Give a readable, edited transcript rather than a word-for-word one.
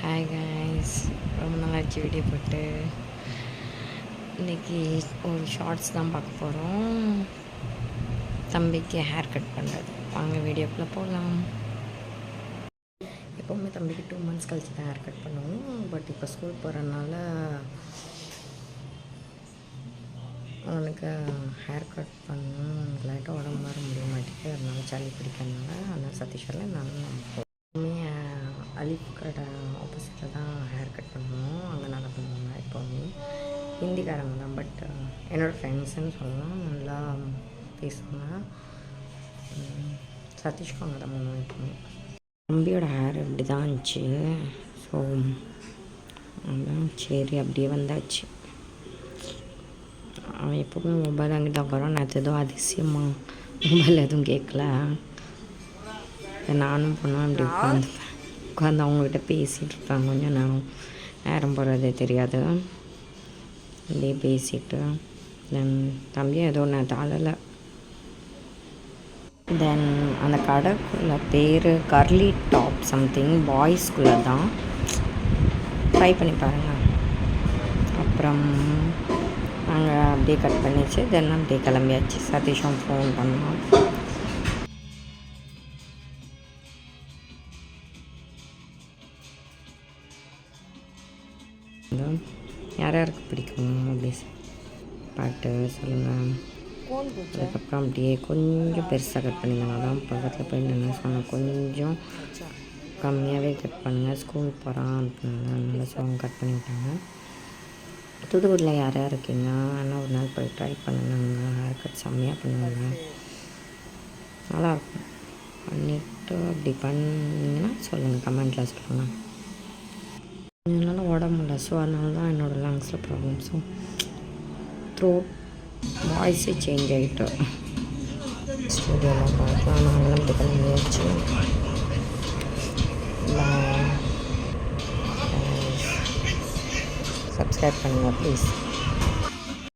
Hi guys, ரொம்ப நாளாச்சு video போட்டு. இன்றைக்கி ஒரு ஷார்ட்ஸ் தான் பார்க்க போகிறோம். தம்பிக்கு ஹேர் கட் பண்ணுறது. வாங்க வீடியோக்குள்ளே போகலாம். எப்போவுமே தம்பிக்கு 2 months கழிச்சு தான் ஹேர் கட் பண்ணுவோம். பட் இப்போ ஸ்கூல் போகிறதுனால அவனுக்கு ஹேர் கட் பண்ணணும் லைட்டாக உடம்பு வர முடிய மாட்டேங்குது. அதனால சளி பிடிக்கிறதுனால அதனால் சதீஷ்வரில் நான் அலிப் கடை ஆப்போசிட்டில் தான் ஹேர் கட் பண்ணுவோம். அங்கே நல்லா பண்ணுவாங்க. எப்போவுமே ஹிந்திக்காரங்க தான், பட் என்னோடய ஃப்ரெண்ட்ஸுன்னு சொல்லலாம். நல்லா பேசுவாங்க. சதீஷ்க்கு அங்கே தான் பண்ணுவோம். எப்போவுமே தம்பியோட ஹேர் இப்படி தான் இருந்துச்சு. ஸோ அதான் சரி அப்படியே வந்தாச்சு. அவன் எப்போவுமே மொபைல் வாங்கிட்டு தான் உட்காரோம். நேற்று எதுவும் அதிசயமாக மொபைல் எதுவும் கேட்கல. நானும் பண்ணுவேன். இப்படி உட்காந்து அவங்கக்கிட்ட பேசிகிட்டு இருப்பேன். கொஞ்சம் நேரம் போகிறதே தெரியாது. அப்படியே பேசிட்டு தென் தம்பியும் ஏதோ நேற்று அழலை. தென் அந்த கடைக்குள்ள பேர் கர்லி டாப் சம்திங், பாய்ஸ்குள்ளே தான். ட்ரை பண்ணி பாருங்கள். அப்புறம் நாங்கள் அப்படியே கட் பண்ணிச்சு. தென் அப்படியே கிளம்பியாச்சு. சதீஷும் ஃபோன் பண்ணோம். யார் யாருக்கு பிடிக்கும் அப்படி பாட்டு சொல்லுங்கள். அதுக்கப்புறம் அப்படியே கொஞ்சம் பெருசாக கட் பண்ணிக்கலாம். அதான் பக்கத்தில் போய் நின்று சொன்னேன், கொஞ்சம் கம்மியாகவே கட் பண்ணுங்கள், ஸ்கூல் போகிறான் அப்படின்னால. அதனால அவங்க கட் பண்ணிவிட்டாங்க. தூத்துக்குடியில் யார் யார் இருக்கீங்க? ஆனால் ஒரு நாள் போய் ட்ரை பண்ணுங்க. ஹேர் கட் செம்மையாக பண்ணுவாங்க, நல்லாயிருக்கும். பண்ணிவிட்டு அப்படி பண்ணிங்கன்னா சொல்லுங்கள், கமெண்ட்டில் சொல்லுங்கள். என்னால் உடம்புல, ஸோ அதனால தான் என்னோடய லங்ஸில் ப்ராப்ளம். ஸோ த்ரோட் வாய்ஸே சேஞ்ச் ஆகிட்டு ஸ்டூடியோவில் பார்க்கலாம். நாங்களும் இப்படி பண்ணி முயற்சி. சப்ஸ்கிரைப் பண்ணுங்கள் ப்ளீஸ்.